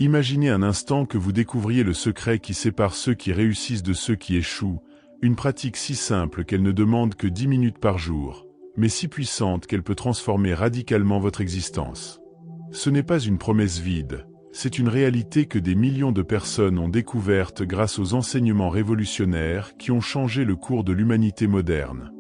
Imaginez un instant que vous découvriez le secret qui sépare ceux qui réussissent de ceux qui échouent, une pratique si simple qu'elle ne demande que 10 minutes par jour, mais si puissante qu'elle peut transformer radicalement votre existence. Ce n'est pas une promesse vide, c'est une réalité que des millions de personnes ont découverte grâce aux enseignements révolutionnaires qui ont changé le cours de l'humanité moderne.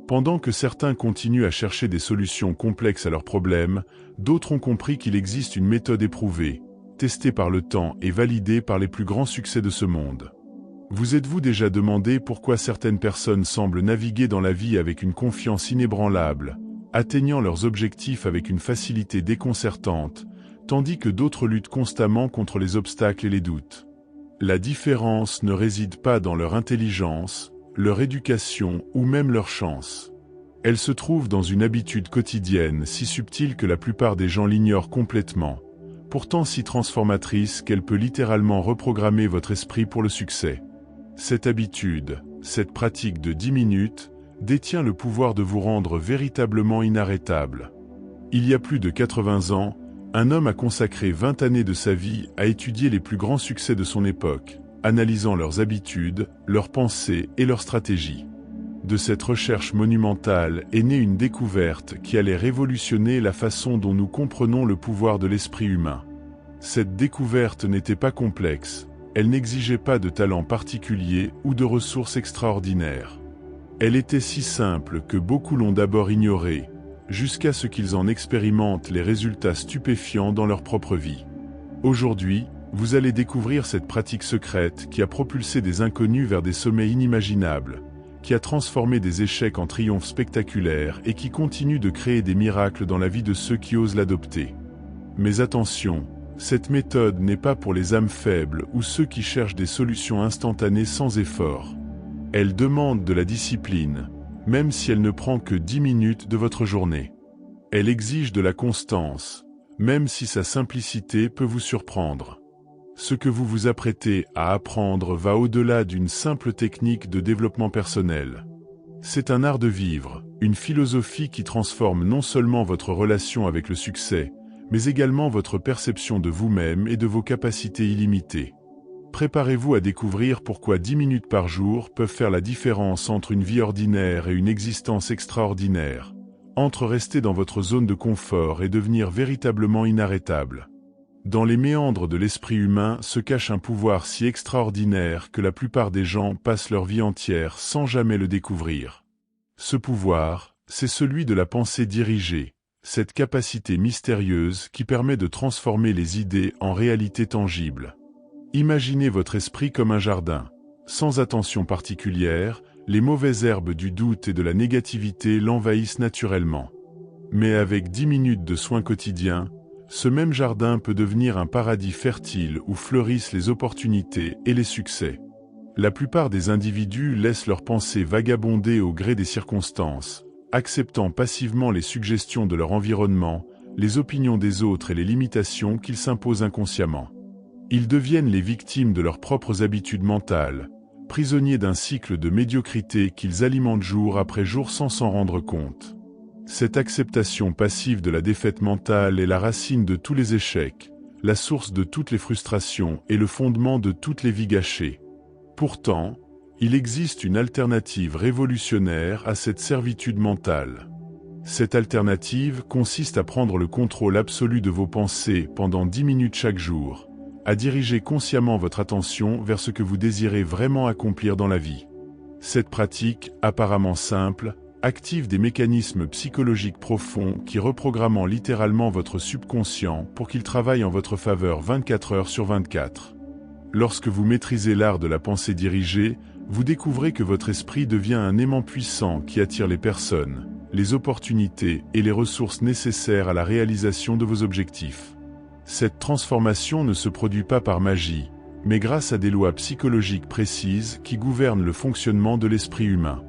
Pendant que certains continuent à chercher des solutions complexes à leurs problèmes, d'autres ont compris qu'il existe une méthode éprouvée, testée par le temps et validée par les plus grands succès de ce monde. Vous êtes-vous déjà demandé pourquoi certaines personnes semblent naviguer dans la vie avec une confiance inébranlable, atteignant leurs objectifs avec une facilité déconcertante, tandis que d'autres luttent constamment contre les obstacles et les doutes? La différence ne réside pas dans leur intelligence, leur éducation ou même leur chance. Elle se trouve dans une habitude quotidienne si subtile que la plupart des gens l'ignorent complètement, pourtant si transformatrice qu'elle peut littéralement reprogrammer votre esprit pour le succès. Cette habitude, cette pratique de 10 minutes, détient le pouvoir de vous rendre véritablement inarrêtable. Il y a plus de 80 ans, un homme a consacré 20 années de sa vie à étudier les plus grands succès de son époque, analysant leurs habitudes, leurs pensées et leurs stratégies. De cette recherche monumentale est née une découverte qui allait révolutionner la façon dont nous comprenons le pouvoir de l'esprit humain. Cette découverte n'était pas complexe, elle n'exigeait pas de talent particulier ou de ressources extraordinaires. Elle était si simple que beaucoup l'ont d'abord ignorée, jusqu'à ce qu'ils en expérimentent les résultats stupéfiants dans leur propre vie. Aujourd'hui, vous allez découvrir cette pratique secrète qui a propulsé des inconnus vers des sommets inimaginables, qui a transformé des échecs en triomphes spectaculaires et qui continue de créer des miracles dans la vie de ceux qui osent l'adopter. Mais attention, cette méthode n'est pas pour les âmes faibles ou ceux qui cherchent des solutions instantanées sans effort. Elle demande de la discipline, même si elle ne prend que 10 minutes de votre journée. Elle exige de la constance, même si sa simplicité peut vous surprendre. Ce que vous vous apprêtez à apprendre va au-delà d'une simple technique de développement personnel. C'est un art de vivre, une philosophie qui transforme non seulement votre relation avec le succès, mais également votre perception de vous-même et de vos capacités illimitées. Préparez-vous à découvrir pourquoi 10 minutes par jour peuvent faire la différence entre une vie ordinaire et une existence extraordinaire, entre rester dans votre zone de confort et devenir véritablement inarrêtable. Dans les méandres de l'esprit humain se cache un pouvoir si extraordinaire que la plupart des gens passent leur vie entière sans jamais le découvrir. Ce pouvoir, c'est celui de la pensée dirigée, cette capacité mystérieuse qui permet de transformer les idées en réalité tangible. Imaginez votre esprit comme un jardin. Sans attention particulière, les mauvaises herbes du doute et de la négativité l'envahissent naturellement. Mais avec 10 minutes de soins quotidiens, ce même jardin peut devenir un paradis fertile où fleurissent les opportunités et les succès. La plupart des individus laissent leurs pensées vagabonder au gré des circonstances, acceptant passivement les suggestions de leur environnement, les opinions des autres et les limitations qu'ils s'imposent inconsciemment. Ils deviennent les victimes de leurs propres habitudes mentales, prisonniers d'un cycle de médiocrité qu'ils alimentent jour après jour sans s'en rendre compte. Cette acceptation passive de la défaite mentale est la racine de tous les échecs, la source de toutes les frustrations et le fondement de toutes les vies gâchées. Pourtant, il existe une alternative révolutionnaire à cette servitude mentale. Cette alternative consiste à prendre le contrôle absolu de vos pensées pendant 10 minutes chaque jour, à diriger consciemment votre attention vers ce que vous désirez vraiment accomplir dans la vie. Cette pratique, apparemment simple, active des mécanismes psychologiques profonds qui reprogramment littéralement votre subconscient pour qu'il travaille en votre faveur 24 heures sur 24. Lorsque vous maîtrisez l'art de la pensée dirigée, vous découvrez que votre esprit devient un aimant puissant qui attire les personnes, les opportunités et les ressources nécessaires à la réalisation de vos objectifs. Cette transformation ne se produit pas par magie, mais grâce à des lois psychologiques précises qui gouvernent le fonctionnement de l'esprit humain.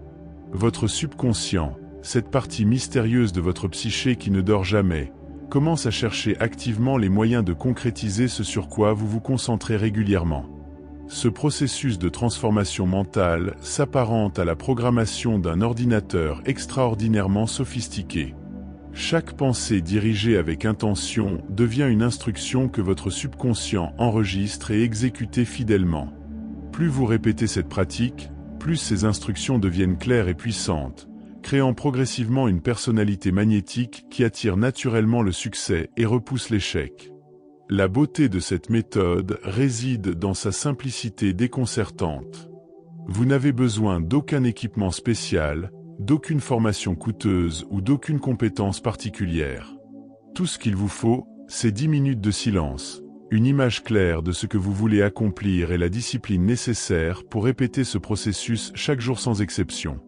Votre subconscient, cette partie mystérieuse de votre psyché qui ne dort jamais, commence à chercher activement les moyens de concrétiser ce sur quoi vous vous concentrez régulièrement. Ce processus de transformation mentale s'apparente à la programmation d'un ordinateur extraordinairement sophistiqué. Chaque pensée dirigée avec intention devient une instruction que votre subconscient enregistre et exécute fidèlement. Plus vous répétez cette pratique, plus ces instructions deviennent claires et puissantes, créant progressivement une personnalité magnétique qui attire naturellement le succès et repousse l'échec. La beauté de cette méthode réside dans sa simplicité déconcertante. Vous n'avez besoin d'aucun équipement spécial, d'aucune formation coûteuse ou d'aucune compétence particulière. Tout ce qu'il vous faut, c'est 10 minutes de silence, une image claire de ce que vous voulez accomplir et la discipline nécessaire pour répéter ce processus chaque jour sans exception.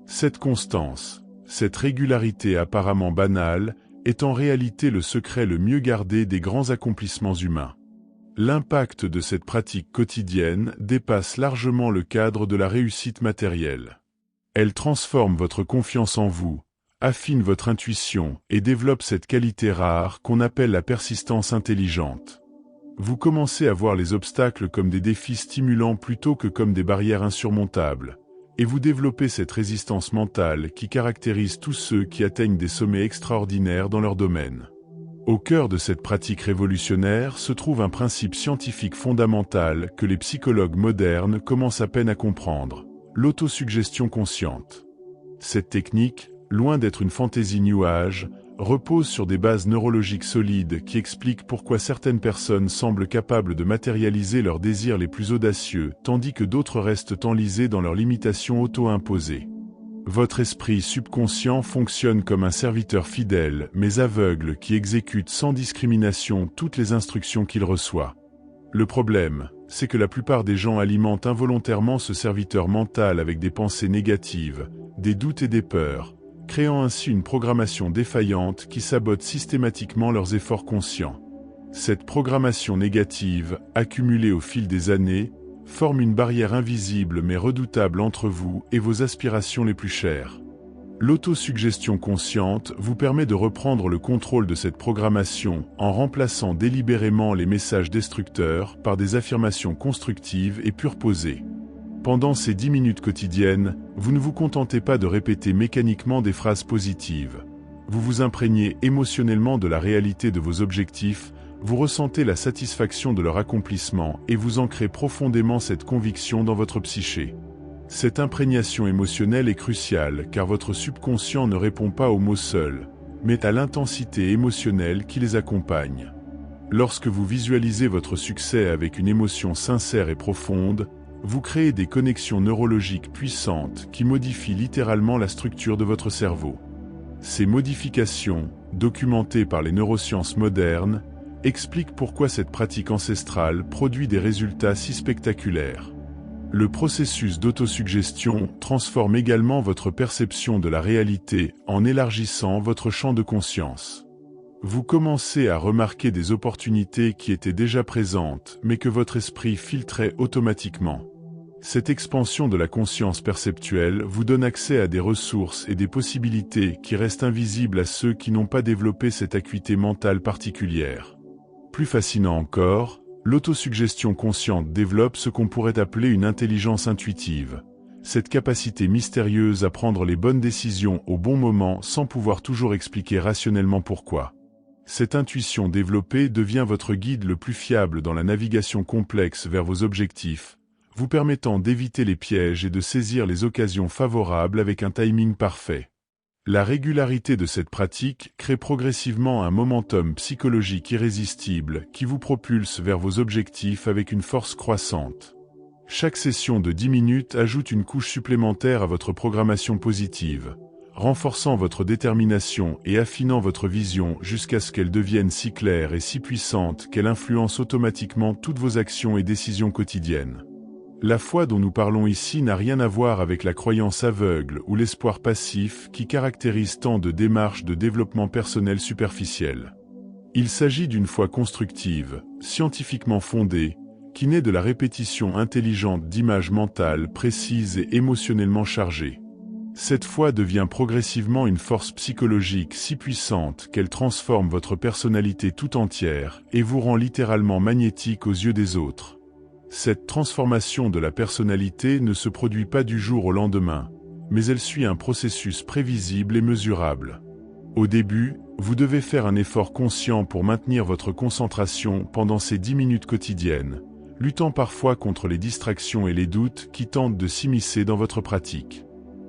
Cette constance, cette régularité apparemment banale, est en réalité le secret le mieux gardé des grands accomplissements humains. L'impact de cette pratique quotidienne dépasse largement le cadre de la réussite matérielle. Elle transforme votre confiance en vous, affine votre intuition et développe cette qualité rare qu'on appelle la persistance intelligente. Vous commencez à voir les obstacles comme des défis stimulants plutôt que comme des barrières insurmontables, et vous développez cette résistance mentale qui caractérise tous ceux qui atteignent des sommets extraordinaires dans leur domaine. Au cœur de cette pratique révolutionnaire se trouve un principe scientifique fondamental que les psychologues modernes commencent à peine à comprendre: l'autosuggestion consciente. Cette technique, loin d'être une fantaisie New Age, repose sur des bases neurologiques solides qui expliquent pourquoi certaines personnes semblent capables de matérialiser leurs désirs les plus audacieux, tandis que d'autres restent enlisés dans leurs limitations auto-imposées. Votre esprit subconscient fonctionne comme un serviteur fidèle, mais aveugle, qui exécute sans discrimination toutes les instructions qu'il reçoit. Le problème, c'est que la plupart des gens alimentent involontairement ce serviteur mental avec des pensées négatives, des doutes et des peurs, créant ainsi une programmation défaillante qui sabote systématiquement leurs efforts conscients. Cette programmation négative, accumulée au fil des années, forme une barrière invisible mais redoutable entre vous et vos aspirations les plus chères. L'autosuggestion consciente vous permet de reprendre le contrôle de cette programmation en remplaçant délibérément les messages destructeurs par des affirmations constructives et purposées. Pendant ces 10 minutes quotidiennes, vous ne vous contentez pas de répéter mécaniquement des phrases positives. Vous vous imprégnez émotionnellement de la réalité de vos objectifs, vous ressentez la satisfaction de leur accomplissement et vous ancrez profondément cette conviction dans votre psyché. Cette imprégnation émotionnelle est cruciale car votre subconscient ne répond pas aux mots seuls, mais à l'intensité émotionnelle qui les accompagne. Lorsque vous visualisez votre succès avec une émotion sincère et profonde, vous créez des connexions neurologiques puissantes qui modifient littéralement la structure de votre cerveau. Ces modifications, documentées par les neurosciences modernes, expliquent pourquoi cette pratique ancestrale produit des résultats si spectaculaires. Le processus d'autosuggestion transforme également votre perception de la réalité en élargissant votre champ de conscience. Vous commencez à remarquer des opportunités qui étaient déjà présentes mais que votre esprit filtrait automatiquement. Cette expansion de la conscience perceptuelle vous donne accès à des ressources et des possibilités qui restent invisibles à ceux qui n'ont pas développé cette acuité mentale particulière. Plus fascinant encore, l'autosuggestion consciente développe ce qu'on pourrait appeler une intelligence intuitive. Cette capacité mystérieuse à prendre les bonnes décisions au bon moment sans pouvoir toujours expliquer rationnellement pourquoi. Cette intuition développée devient votre guide le plus fiable dans la navigation complexe vers vos objectifs, vous permettant d'éviter les pièges et de saisir les occasions favorables avec un timing parfait. La régularité de cette pratique crée progressivement un momentum psychologique irrésistible qui vous propulse vers vos objectifs avec une force croissante. Chaque session de 10 minutes ajoute une couche supplémentaire à votre programmation positive, renforçant votre détermination et affinant votre vision jusqu'à ce qu'elle devienne si claire et si puissante qu'elle influence automatiquement toutes vos actions et décisions quotidiennes. La foi dont nous parlons ici n'a rien à voir avec la croyance aveugle ou l'espoir passif qui caractérise tant de démarches de développement personnel superficielles. Il s'agit d'une foi constructive, scientifiquement fondée, qui naît de la répétition intelligente d'images mentales précises et émotionnellement chargées. Cette foi devient progressivement une force psychologique si puissante qu'elle transforme votre personnalité tout entière et vous rend littéralement magnétique aux yeux des autres. Cette transformation de la personnalité ne se produit pas du jour au lendemain, mais elle suit un processus prévisible et mesurable. Au début, vous devez faire un effort conscient pour maintenir votre concentration pendant ces 10 minutes quotidiennes, luttant parfois contre les distractions et les doutes qui tentent de s'immiscer dans votre pratique.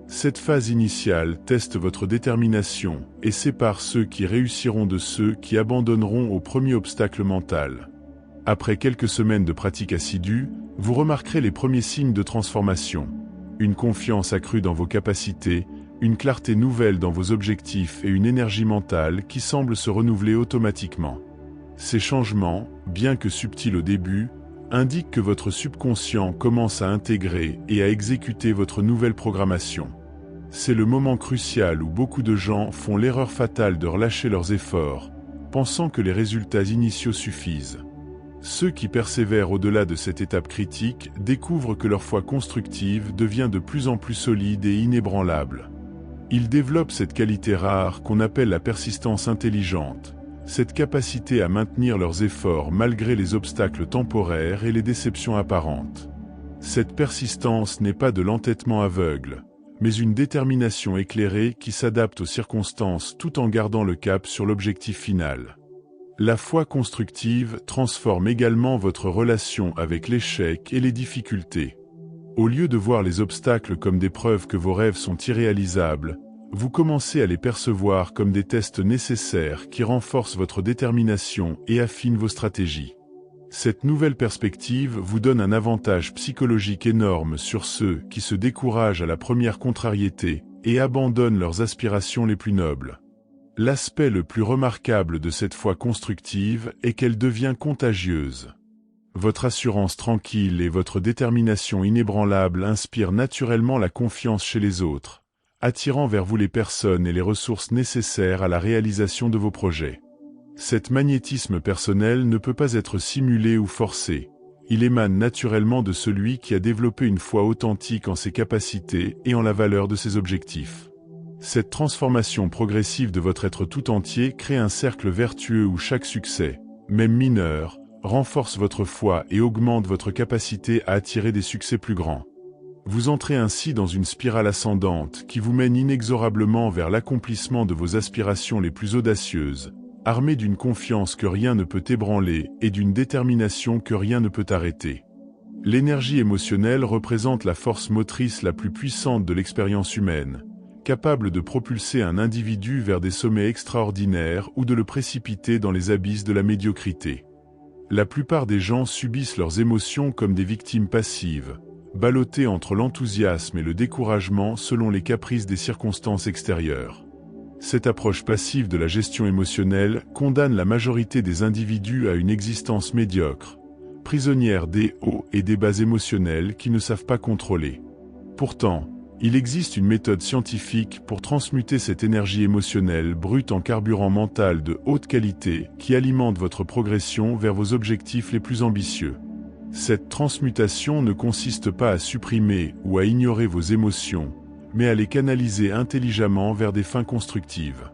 Cette phase initiale teste votre détermination et sépare ceux qui réussiront de ceux qui abandonneront au premier obstacle mental. Après quelques semaines de pratique assidue, vous remarquerez les premiers signes de transformation. Une confiance accrue dans vos capacités, une clarté nouvelle dans vos objectifs et une énergie mentale qui semble se renouveler automatiquement. Ces changements, bien que subtils au début, indiquent que votre subconscient commence à intégrer et à exécuter votre nouvelle programmation. C'est le moment crucial où beaucoup de gens font l'erreur fatale de relâcher leurs efforts, pensant que les résultats initiaux suffisent. Ceux qui persévèrent au-delà de cette étape critique découvrent que leur foi constructive devient de plus en plus solide et inébranlable. Ils développent cette qualité rare qu'on appelle la persistance intelligente, cette capacité à maintenir leurs efforts malgré les obstacles temporaires et les déceptions apparentes. Cette persistance n'est pas de l'entêtement aveugle, mais une détermination éclairée qui s'adapte aux circonstances tout en gardant le cap sur l'objectif final. La foi constructive transforme également votre relation avec l'échec et les difficultés. Au lieu de voir les obstacles comme des preuves que vos rêves sont irréalisables, vous commencez à les percevoir comme des tests nécessaires qui renforcent votre détermination et affinent vos stratégies. Cette nouvelle perspective vous donne un avantage psychologique énorme sur ceux qui se découragent à la première contrariété et abandonnent leurs aspirations les plus nobles. L'aspect le plus remarquable de cette foi constructive est qu'elle devient contagieuse. Votre assurance tranquille et votre détermination inébranlable inspirent naturellement la confiance chez les autres, attirant vers vous les personnes et les ressources nécessaires à la réalisation de vos projets. Cet magnétisme personnel ne peut pas être simulé ou forcé. Il émane naturellement de celui qui a développé une foi authentique en ses capacités et en la valeur de ses objectifs. Cette transformation progressive de votre être tout entier crée un cercle vertueux où chaque succès, même mineur, renforce votre foi et augmente votre capacité à attirer des succès plus grands. Vous entrez ainsi dans une spirale ascendante qui vous mène inexorablement vers l'accomplissement de vos aspirations les plus audacieuses, armé d'une confiance que rien ne peut ébranler et d'une détermination que rien ne peut arrêter. L'énergie émotionnelle représente la force motrice la plus puissante de l'expérience humaine, capable de propulser un individu vers des sommets extraordinaires ou de le précipiter dans les abysses de la médiocrité. La plupart des gens subissent leurs émotions comme des victimes passives, ballottées entre l'enthousiasme et le découragement selon les caprices des circonstances extérieures. Cette approche passive de la gestion émotionnelle condamne la majorité des individus à une existence médiocre, prisonnière des hauts et des bas émotionnels qu'ils ne savent pas contrôler. Pourtant, il existe une méthode scientifique pour transmuter cette énergie émotionnelle brute en carburant mental de haute qualité qui alimente votre progression vers vos objectifs les plus ambitieux. Cette transmutation ne consiste pas à supprimer ou à ignorer vos émotions, mais à les canaliser intelligemment vers des fins constructives.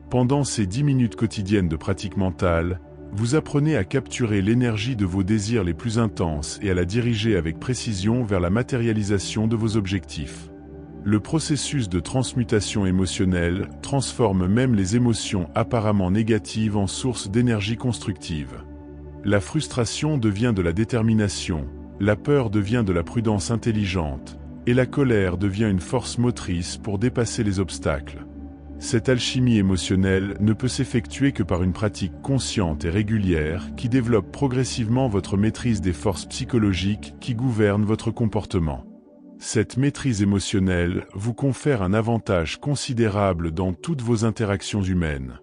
Pendant ces 10 minutes quotidiennes de pratique mentale, vous apprenez à capturer l'énergie de vos désirs les plus intenses et à la diriger avec précision vers la matérialisation de vos objectifs. Le processus de transmutation émotionnelle transforme même les émotions apparemment négatives en source d'énergie constructive. La frustration devient de la détermination, la peur devient de la prudence intelligente, et la colère devient une force motrice pour dépasser les obstacles. Cette alchimie émotionnelle ne peut s'effectuer que par une pratique consciente et régulière qui développe progressivement votre maîtrise des forces psychologiques qui gouvernent votre comportement. Cette maîtrise émotionnelle vous confère un avantage considérable dans toutes vos interactions humaines.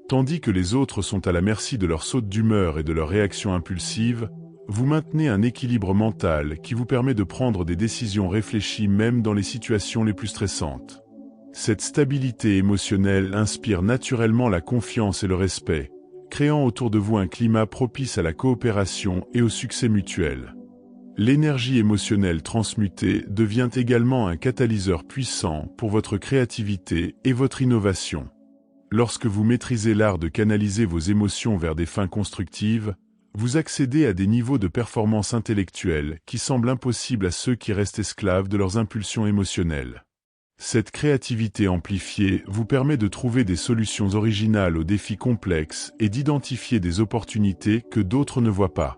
Tandis que les autres sont à la merci de leurs sautes d'humeur et de leurs réactions impulsives, vous maintenez un équilibre mental qui vous permet de prendre des décisions réfléchies même dans les situations les plus stressantes. Cette stabilité émotionnelle inspire naturellement la confiance et le respect, créant autour de vous un climat propice à la coopération et au succès mutuel. L'énergie émotionnelle transmutée devient également un catalyseur puissant pour votre créativité et votre innovation. Lorsque vous maîtrisez l'art de canaliser vos émotions vers des fins constructives, vous accédez à des niveaux de performance intellectuelle qui semblent impossibles à ceux qui restent esclaves de leurs impulsions émotionnelles. Cette créativité amplifiée vous permet de trouver des solutions originales aux défis complexes et d'identifier des opportunités que d'autres ne voient pas.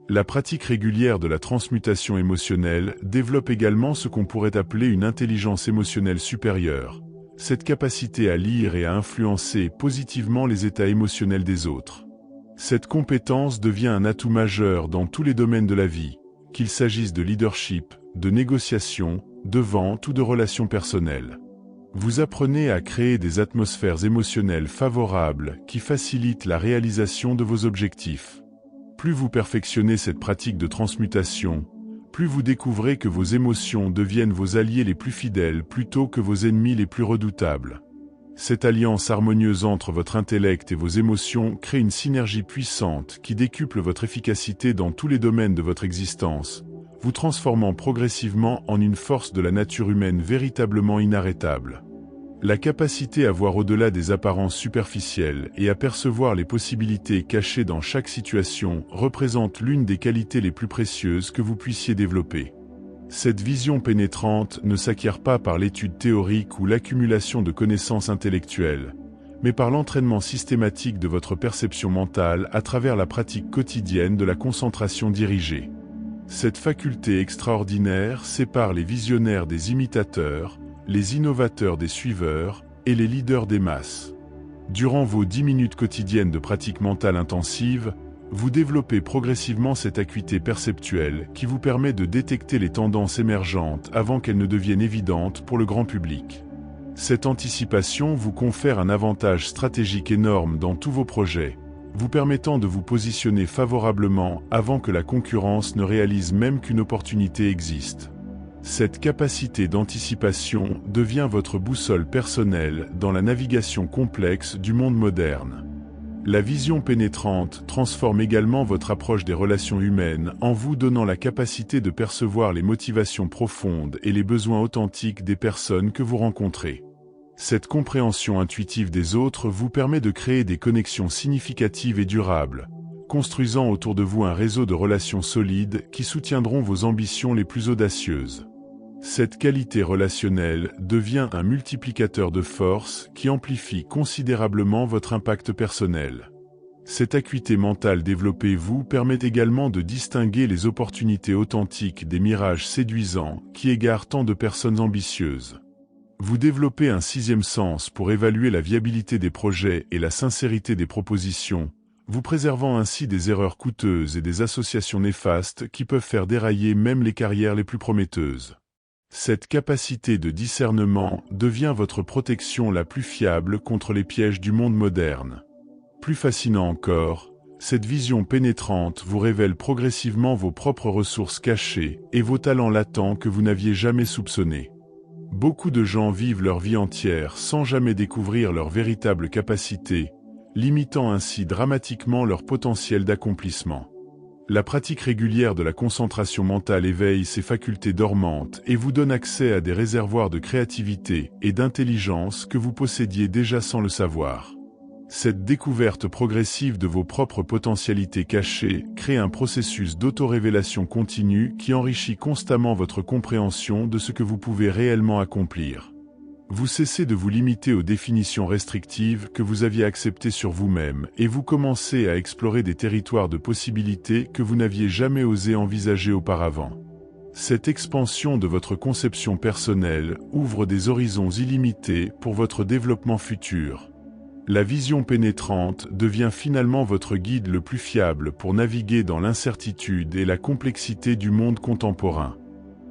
La pratique régulière de la transmutation émotionnelle développe également ce qu'on pourrait appeler une intelligence émotionnelle supérieure, cette capacité à lire et à influencer positivement les états émotionnels des autres. Cette compétence devient un atout majeur dans tous les domaines de la vie, qu'il s'agisse de leadership, de négociation, de vente ou de relations personnelles. Vous apprenez à créer des atmosphères émotionnelles favorables qui facilitent la réalisation de vos objectifs. Plus vous perfectionnez cette pratique de transmutation, plus vous découvrez que vos émotions deviennent vos alliés les plus fidèles plutôt que vos ennemis les plus redoutables. Cette alliance harmonieuse entre votre intellect et vos émotions crée une synergie puissante qui décuple votre efficacité dans tous les domaines de votre existence, vous transformant progressivement en une force de la nature humaine véritablement inarrêtable. La capacité à voir au-delà des apparences superficielles et à percevoir les possibilités cachées dans chaque situation représente l'une des qualités les plus précieuses que vous puissiez développer. Cette vision pénétrante ne s'acquiert pas par l'étude théorique ou l'accumulation de connaissances intellectuelles, mais par l'entraînement systématique de votre perception mentale à travers la pratique quotidienne de la concentration dirigée. Cette faculté extraordinaire sépare les visionnaires des imitateurs, les innovateurs des suiveurs et les leaders des masses. Durant vos 10 minutes quotidiennes de pratique mentale intensive, vous développez progressivement cette acuité perceptuelle qui vous permet de détecter les tendances émergentes avant qu'elles ne deviennent évidentes pour le grand public. Cette anticipation vous confère un avantage stratégique énorme dans tous vos projets, vous permettant de vous positionner favorablement avant que la concurrence ne réalise même qu'une opportunité existe. Cette capacité d'anticipation devient votre boussole personnelle dans la navigation complexe du monde moderne. La vision pénétrante transforme également votre approche des relations humaines en vous donnant la capacité de percevoir les motivations profondes et les besoins authentiques des personnes que vous rencontrez. Cette compréhension intuitive des autres vous permet de créer des connexions significatives et durables, construisant autour de vous un réseau de relations solides qui soutiendront vos ambitions les plus audacieuses. Cette qualité relationnelle devient un multiplicateur de force qui amplifie considérablement votre impact personnel. Cette acuité mentale développée vous permet également de distinguer les opportunités authentiques des mirages séduisants qui égarent tant de personnes ambitieuses. Vous développez un sixième sens pour évaluer la viabilité des projets et la sincérité des propositions, vous préservant ainsi des erreurs coûteuses et des associations néfastes qui peuvent faire dérailler même les carrières les plus prometteuses. Cette capacité de discernement devient votre protection la plus fiable contre les pièges du monde moderne. Plus fascinant encore, cette vision pénétrante vous révèle progressivement vos propres ressources cachées et vos talents latents que vous n'aviez jamais soupçonnés. Beaucoup de gens vivent leur vie entière sans jamais découvrir leurs véritables capacités, limitant ainsi dramatiquement leur potentiel d'accomplissement. La pratique régulière de la concentration mentale éveille ces facultés dormantes et vous donne accès à des réservoirs de créativité et d'intelligence que vous possédiez déjà sans le savoir. Cette découverte progressive de vos propres potentialités cachées crée un processus d'auto-révélation continue qui enrichit constamment votre compréhension de ce que vous pouvez réellement accomplir. Vous cessez de vous limiter aux définitions restrictives que vous aviez acceptées sur vous-même et vous commencez à explorer des territoires de possibilités que vous n'aviez jamais osé envisager auparavant. Cette expansion de votre conception personnelle ouvre des horizons illimités pour votre développement futur. La vision pénétrante devient finalement votre guide le plus fiable pour naviguer dans l'incertitude et la complexité du monde contemporain.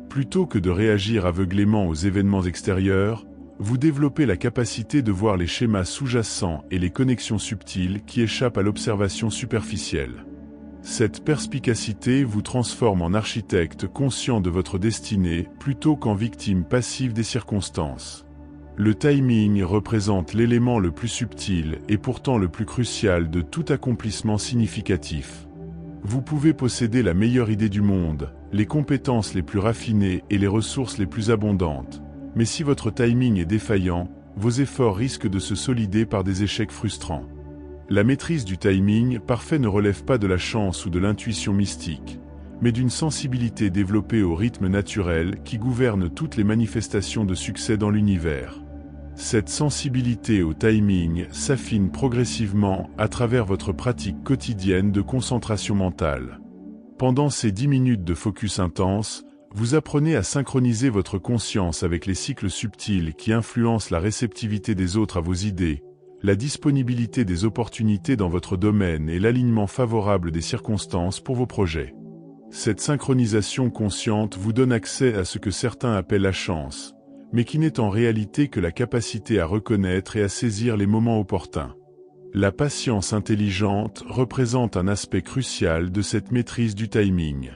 Plutôt que de réagir aveuglément aux événements extérieurs, vous développez la capacité de voir les schémas sous-jacents et les connexions subtiles qui échappent à l'observation superficielle. Cette perspicacité vous transforme en architecte conscient de votre destinée plutôt qu'en victime passive des circonstances. Le timing représente l'élément le plus subtil et pourtant le plus crucial de tout accomplissement significatif. Vous pouvez posséder la meilleure idée du monde, les compétences les plus raffinées et les ressources les plus abondantes. Mais si votre timing est défaillant, vos efforts risquent de se solider par des échecs frustrants. La maîtrise du timing parfait ne relève pas de la chance ou de l'intuition mystique, mais d'une sensibilité développée au rythme naturel qui gouverne toutes les manifestations de succès dans l'univers. Cette sensibilité au timing s'affine progressivement à travers votre pratique quotidienne de concentration mentale. Pendant ces 10 minutes de focus intense, vous apprenez à synchroniser votre conscience avec les cycles subtils qui influencent la réceptivité des autres à vos idées, la disponibilité des opportunités dans votre domaine et l'alignement favorable des circonstances pour vos projets. Cette synchronisation consciente vous donne accès à ce que certains appellent la chance, mais qui n'est en réalité que la capacité à reconnaître et à saisir les moments opportuns. La patience intelligente représente un aspect crucial de cette maîtrise du timing.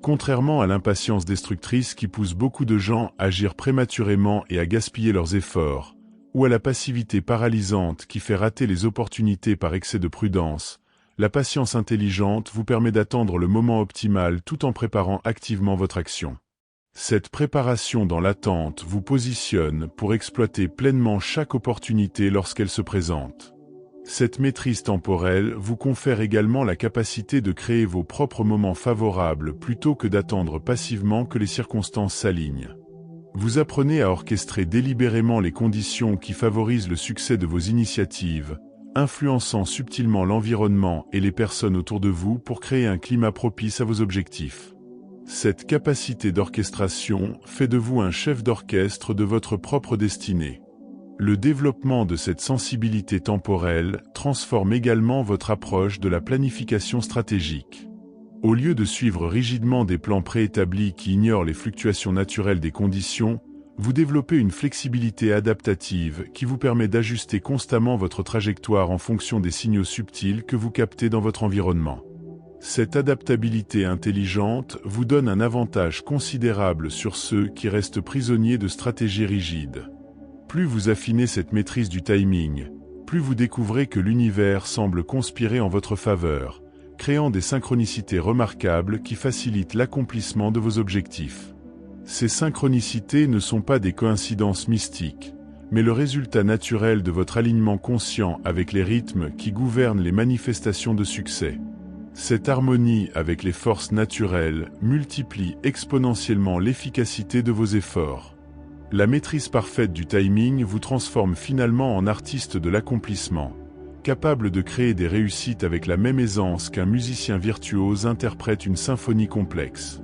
Contrairement à l'impatience destructrice qui pousse beaucoup de gens à agir prématurément et à gaspiller leurs efforts, ou à la passivité paralysante qui fait rater les opportunités par excès de prudence, la patience intelligente vous permet d'attendre le moment optimal tout en préparant activement votre action. Cette préparation dans l'attente vous positionne pour exploiter pleinement chaque opportunité lorsqu'elle se présente. Cette maîtrise temporelle vous confère également la capacité de créer vos propres moments favorables plutôt que d'attendre passivement que les circonstances s'alignent. Vous apprenez à orchestrer délibérément les conditions qui favorisent le succès de vos initiatives, influençant subtilement l'environnement et les personnes autour de vous pour créer un climat propice à vos objectifs. Cette capacité d'orchestration fait de vous un chef d'orchestre de votre propre destinée. Le développement de cette sensibilité temporelle transforme également votre approche de la planification stratégique. Au lieu de suivre rigidement des plans préétablis qui ignorent les fluctuations naturelles des conditions, vous développez une flexibilité adaptative qui vous permet d'ajuster constamment votre trajectoire en fonction des signaux subtils que vous captez dans votre environnement. Cette adaptabilité intelligente vous donne un avantage considérable sur ceux qui restent prisonniers de stratégies rigides. Plus vous affinez cette maîtrise du timing, plus vous découvrez que l'univers semble conspirer en votre faveur, créant des synchronicités remarquables qui facilitent l'accomplissement de vos objectifs. Ces synchronicités ne sont pas des coïncidences mystiques, mais le résultat naturel de votre alignement conscient avec les rythmes qui gouvernent les manifestations de succès. Cette harmonie avec les forces naturelles multiplie exponentiellement l'efficacité de vos efforts. La maîtrise parfaite du timing vous transforme finalement en artiste de l'accomplissement, capable de créer des réussites avec la même aisance qu'un musicien virtuose interprète une symphonie complexe.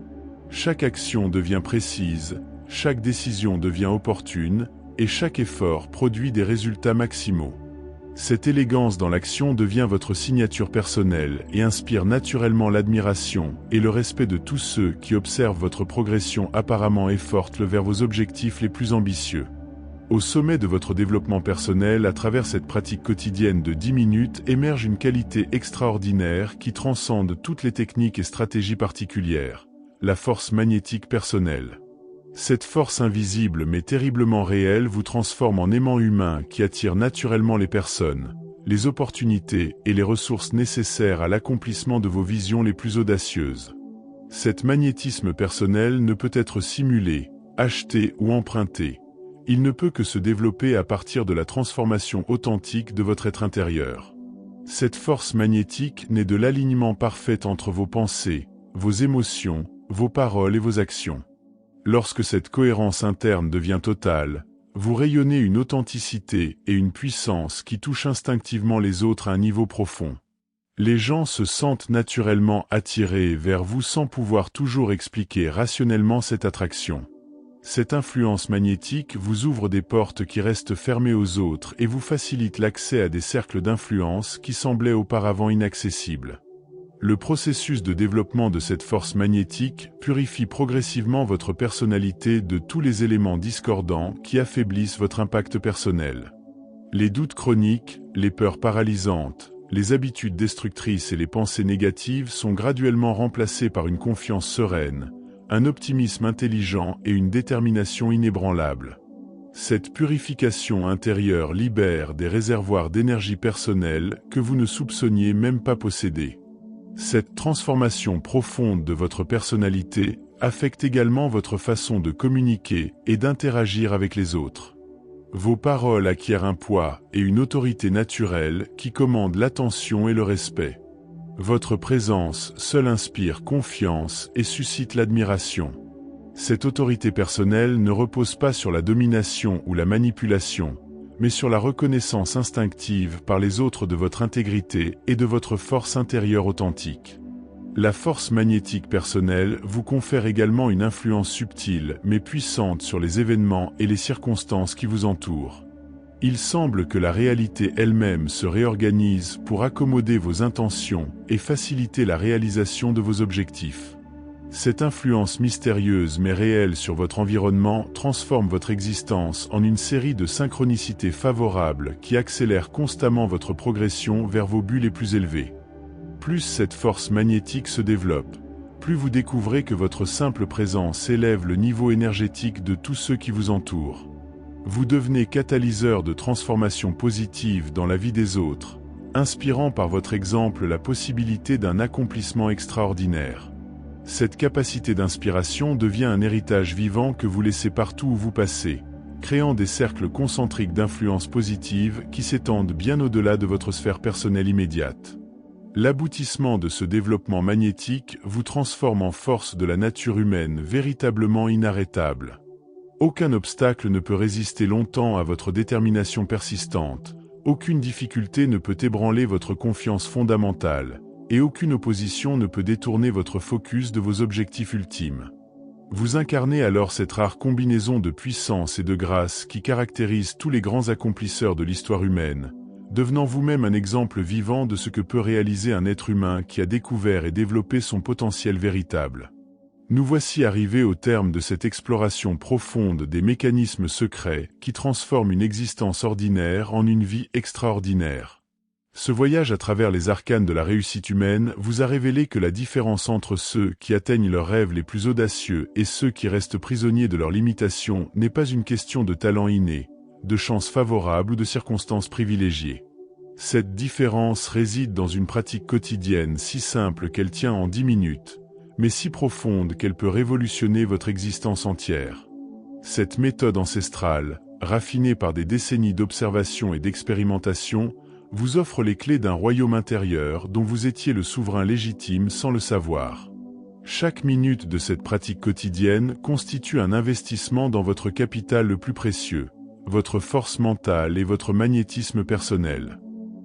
Chaque action devient précise, chaque décision devient opportune, et chaque effort produit des résultats maximaux. Cette élégance dans l'action devient votre signature personnelle et inspire naturellement l'admiration et le respect de tous ceux qui observent votre progression apparemment forte vers vos objectifs les plus ambitieux. Au sommet de votre développement personnel, à travers cette pratique quotidienne de 10 minutes, émerge une qualité extraordinaire qui transcende toutes les techniques et stratégies particulières, la force magnétique personnelle. Cette force invisible mais terriblement réelle vous transforme en aimant humain qui attire naturellement les personnes, les opportunités et les ressources nécessaires à l'accomplissement de vos visions les plus audacieuses. Cet magnétisme personnel ne peut être simulé, acheté ou emprunté. Il ne peut que se développer à partir de la transformation authentique de votre être intérieur. Cette force magnétique naît de l'alignement parfait entre vos pensées, vos émotions, vos paroles et vos actions. Lorsque cette cohérence interne devient totale, vous rayonnez une authenticité et une puissance qui touchent instinctivement les autres à un niveau profond. Les gens se sentent naturellement attirés vers vous sans pouvoir toujours expliquer rationnellement cette attraction. Cette influence magnétique vous ouvre des portes qui restent fermées aux autres et vous facilite l'accès à des cercles d'influence qui semblaient auparavant inaccessibles. Le processus de développement de cette force magnétique purifie progressivement votre personnalité de tous les éléments discordants qui affaiblissent votre impact personnel. Les doutes chroniques, les peurs paralysantes, les habitudes destructrices et les pensées négatives sont graduellement remplacés par une confiance sereine, un optimisme intelligent et une détermination inébranlable. Cette purification intérieure libère des réservoirs d'énergie personnelle que vous ne soupçonniez même pas posséder. Cette transformation profonde de votre personnalité affecte également votre façon de communiquer et d'interagir avec les autres. Vos paroles acquièrent un poids et une autorité naturelle qui commandent l'attention et le respect. Votre présence seule inspire confiance et suscite l'admiration. Cette autorité personnelle ne repose pas sur la domination ou la manipulation, mais sur la reconnaissance instinctive par les autres de votre intégrité et de votre force intérieure authentique. La force magnétique personnelle vous confère également une influence subtile mais puissante sur les événements et les circonstances qui vous entourent. Il semble que la réalité elle-même se réorganise pour accommoder vos intentions et faciliter la réalisation de vos objectifs. Cette influence mystérieuse mais réelle sur votre environnement transforme votre existence en une série de synchronicités favorables qui accélèrent constamment votre progression vers vos buts les plus élevés. Plus cette force magnétique se développe, plus vous découvrez que votre simple présence élève le niveau énergétique de tous ceux qui vous entourent. Vous devenez catalyseur de transformations positives dans la vie des autres, inspirant par votre exemple la possibilité d'un accomplissement extraordinaire. Cette capacité d'inspiration devient un héritage vivant que vous laissez partout où vous passez, créant des cercles concentriques d'influence positive qui s'étendent bien au-delà de votre sphère personnelle immédiate. L'aboutissement de ce développement magnétique vous transforme en force de la nature humaine véritablement inarrêtable. Aucun obstacle ne peut résister longtemps à votre détermination persistante, aucune difficulté ne peut ébranler votre confiance fondamentale, et aucune opposition ne peut détourner votre focus de vos objectifs ultimes. Vous incarnez alors cette rare combinaison de puissance et de grâce qui caractérise tous les grands accomplisseurs de l'histoire humaine, devenant vous-même un exemple vivant de ce que peut réaliser un être humain qui a découvert et développé son potentiel véritable. Nous voici arrivés au terme de cette exploration profonde des mécanismes secrets qui transforment une existence ordinaire en une vie extraordinaire. Ce voyage à travers les arcanes de la réussite humaine vous a révélé que la différence entre ceux qui atteignent leurs rêves les plus audacieux et ceux qui restent prisonniers de leurs limitations n'est pas une question de talent inné, de chance favorable ou de circonstances privilégiées. Cette différence réside dans une pratique quotidienne si simple qu'elle tient en 10 minutes, mais si profonde qu'elle peut révolutionner votre existence entière. Cette méthode ancestrale, raffinée par des décennies d'observation et d'expérimentation, vous offre les clés d'un royaume intérieur dont vous étiez le souverain légitime sans le savoir. Chaque minute de cette pratique quotidienne constitue un investissement dans votre capital le plus précieux, votre force mentale et votre magnétisme personnel.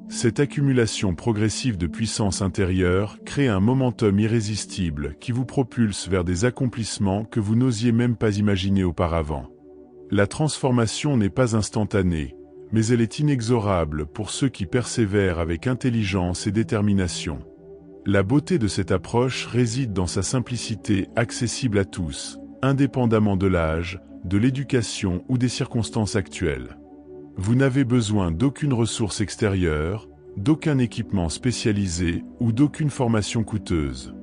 Cette accumulation progressive de puissance intérieure crée un momentum irrésistible qui vous propulse vers des accomplissements que vous n'osiez même pas imaginer auparavant. La transformation n'est pas instantanée, mais elle est inexorable pour ceux qui persévèrent avec intelligence et détermination. La beauté de cette approche réside dans sa simplicité accessible à tous, indépendamment de l'âge, de l'éducation ou des circonstances actuelles. Vous n'avez besoin d'aucune ressource extérieure, d'aucun équipement spécialisé ou d'aucune formation coûteuse.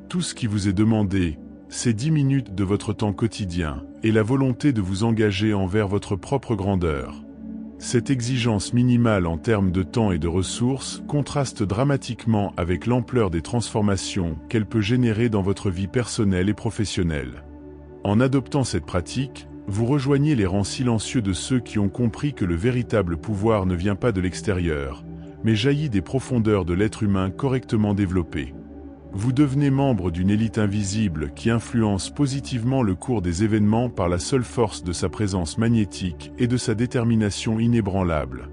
Tout ce qui vous est demandé, c'est 10 minutes de votre temps quotidien et la volonté de vous engager envers votre propre grandeur. Cette exigence minimale en termes de temps et de ressources contraste dramatiquement avec l'ampleur des transformations qu'elle peut générer dans votre vie personnelle et professionnelle. En adoptant cette pratique, vous rejoignez les rangs silencieux de ceux qui ont compris que le véritable pouvoir ne vient pas de l'extérieur, mais jaillit des profondeurs de l'être humain correctement développé. Vous devenez membre d'une élite invisible qui influence positivement le cours des événements par la seule force de sa présence magnétique et de sa détermination inébranlable.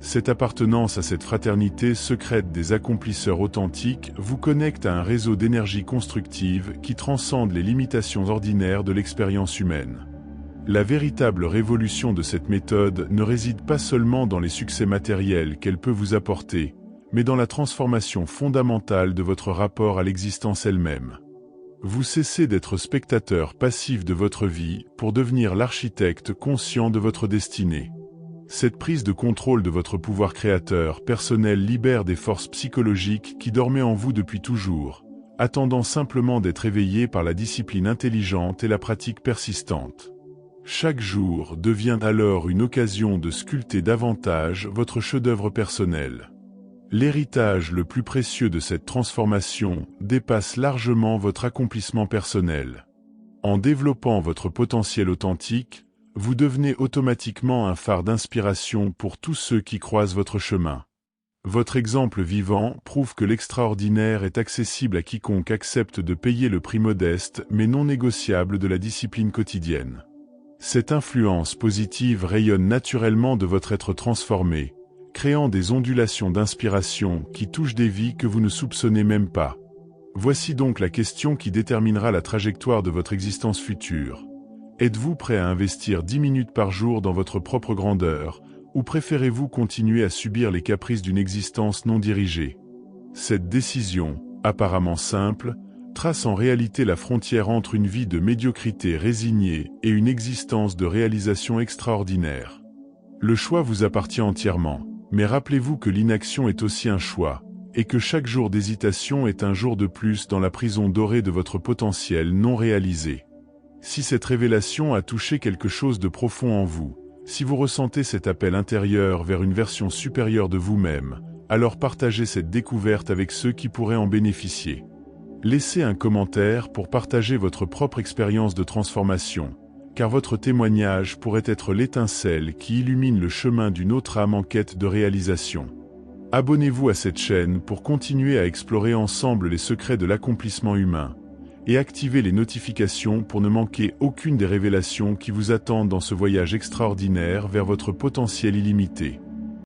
Cette appartenance à cette fraternité secrète des accomplisseurs authentiques vous connecte à un réseau d'énergie constructive qui transcende les limitations ordinaires de l'expérience humaine. La véritable révolution de cette méthode ne réside pas seulement dans les succès matériels qu'elle peut vous apporter, mais dans la transformation fondamentale de votre rapport à l'existence elle-même. Vous cessez d'être spectateur passif de votre vie pour devenir l'architecte conscient de votre destinée. Cette prise de contrôle de votre pouvoir créateur personnel libère des forces psychologiques qui dormaient en vous depuis toujours, attendant simplement d'être éveillées par la discipline intelligente et la pratique persistante. Chaque jour devient alors une occasion de sculpter davantage votre chef-d'œuvre personnel. L'héritage le plus précieux de cette transformation dépasse largement votre accomplissement personnel. En développant votre potentiel authentique, vous devenez automatiquement un phare d'inspiration pour tous ceux qui croisent votre chemin. Votre exemple vivant prouve que l'extraordinaire est accessible à quiconque accepte de payer le prix modeste mais non négociable de la discipline quotidienne. Cette influence positive rayonne naturellement de votre être transformé, créant des ondulations d'inspiration qui touchent des vies que vous ne soupçonnez même pas. Voici donc la question qui déterminera la trajectoire de votre existence future. Êtes-vous prêt à investir 10 minutes par jour dans votre propre grandeur, ou préférez-vous continuer à subir les caprices d'une existence non dirigée? Cette décision, apparemment simple, trace en réalité la frontière entre une vie de médiocrité résignée et une existence de réalisation extraordinaire. Le choix vous appartient entièrement, mais rappelez-vous que l'inaction est aussi un choix, et que chaque jour d'hésitation est un jour de plus dans la prison dorée de votre potentiel non réalisé. Si cette révélation a touché quelque chose de profond en vous, si vous ressentez cet appel intérieur vers une version supérieure de vous-même, alors partagez cette découverte avec ceux qui pourraient en bénéficier. Laissez un commentaire pour partager votre propre expérience de transformation, car votre témoignage pourrait être l'étincelle qui illumine le chemin d'une autre âme en quête de réalisation. Abonnez-vous à cette chaîne pour continuer à explorer ensemble les secrets de l'accomplissement humain, et activez les notifications pour ne manquer aucune des révélations qui vous attendent dans ce voyage extraordinaire vers votre potentiel illimité.